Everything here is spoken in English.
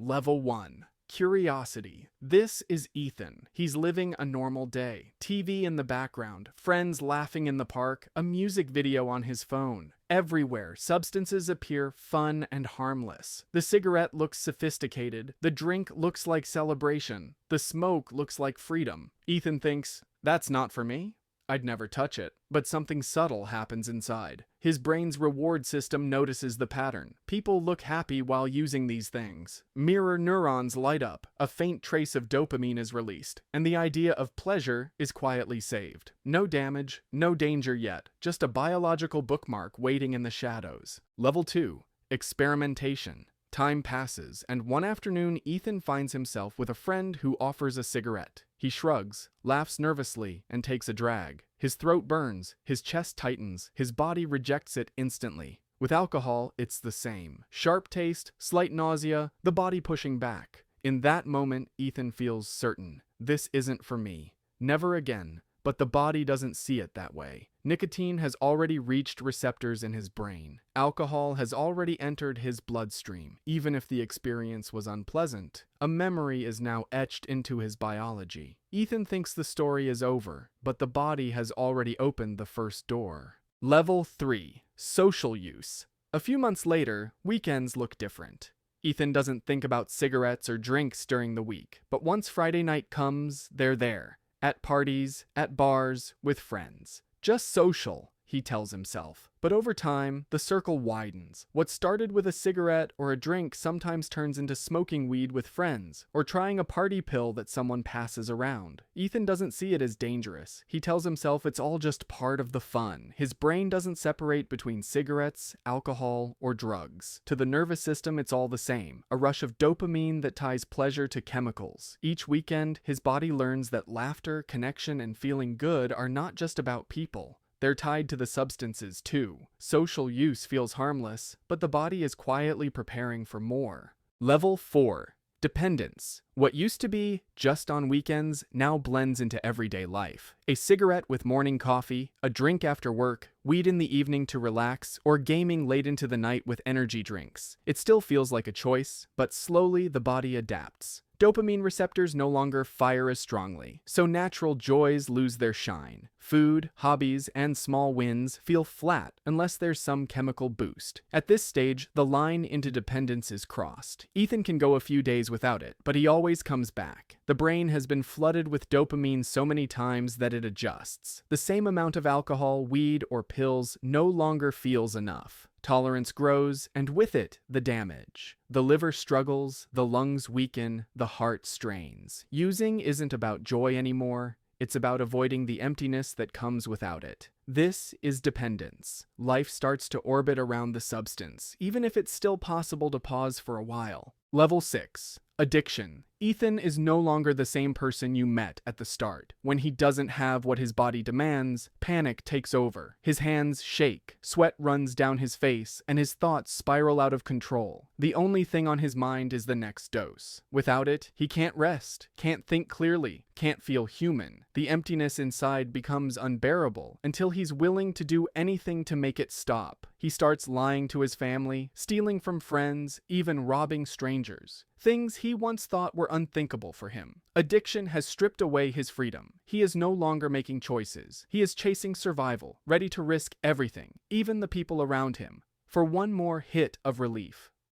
Level 1. Curiosity. This is Ethan. He's living a normal day. TV in the background, friends laughing in the park, a music video on his phone. Everywhere, substances appear fun and harmless. The cigarette looks sophisticated. The drink looks like celebration. The smoke looks like freedom. Ethan thinks, that's not for me. I'd never touch it. But something subtle happens inside. His brain's reward system notices the pattern. People look happy while using these things. Mirror neurons light up, a faint trace of dopamine is released, and the idea of pleasure is quietly saved. No damage, no danger yet, just a biological bookmark waiting in the shadows. Level 2. Experimentation. Time passes, and one afternoon Ethan finds himself with a friend who offers a cigarette. He shrugs, laughs nervously, and takes a drag. His throat burns, his chest tightens, his body rejects it instantly. With alcohol, it's the same. Sharp taste, slight nausea, the body pushing back. In that moment, Ethan feels certain. This isn't for me. Never again. But the body doesn't see it that way. Nicotine has already reached receptors in his brain. Alcohol has already entered his bloodstream. Even if the experience was unpleasant, a memory is now etched into his biology. Ethan thinks the story is over, but the body has already opened the first door. Level 3. Social use. A few months later, weekends look different. Ethan doesn't think about cigarettes or drinks during the week, but once Friday night comes, they're there. At parties, at bars, with friends. Just social, he tells himself. But over time, the circle widens. What started with a cigarette or a drink sometimes turns into smoking weed with friends, or trying a party pill that someone passes around. Ethan doesn't see it as dangerous. He tells himself it's all just part of the fun. His brain doesn't separate between cigarettes, alcohol, or drugs. To the nervous system, it's all the same. A rush of dopamine that ties pleasure to chemicals. Each weekend, his body learns that laughter, connection, and feeling good are not just about people. They're tied to the substances, too. Social use feels harmless, but the body is quietly preparing for more. Level 4. Dependence. What used to be just on weekends now blends into everyday life. A cigarette with morning coffee, a drink after work, weed in the evening to relax, or gaming late into the night with energy drinks. It still feels like a choice, but slowly the body adapts. Dopamine receptors no longer fire as strongly, so natural joys lose their shine. Food, hobbies, and small wins feel flat unless there's some chemical boost. At this stage, the line into dependence is crossed. Ethan can go a few days without it, but he always comes back. The brain has been flooded with dopamine so many times that it adjusts. The same amount of alcohol, weed, or pills no longer feels enough. Tolerance grows, and with it, the damage. The liver struggles, the lungs weaken, the heart strains. Using isn't about joy anymore. It's about avoiding the emptiness that comes without it. This is dependence. Life starts to orbit around the substance, even if it's still possible to pause for a while. Level 6. Addiction. Ethan is no longer the same person you met at the start. When he doesn't have what his body demands, panic takes over. His hands shake, sweat runs down his face, and his thoughts spiral out of control. The only thing on his mind is the next dose. Without it, he can't rest, can't think clearly, can't feel human. The emptiness inside becomes unbearable until he's willing to do anything to make it stop. He starts lying to his family, stealing from friends, even robbing strangers. Things he once thought were unthinkable for him. Addiction has stripped away his freedom. He is no longer making choices. He is chasing survival, ready to risk everything, even the people around him, for one more hit of relief.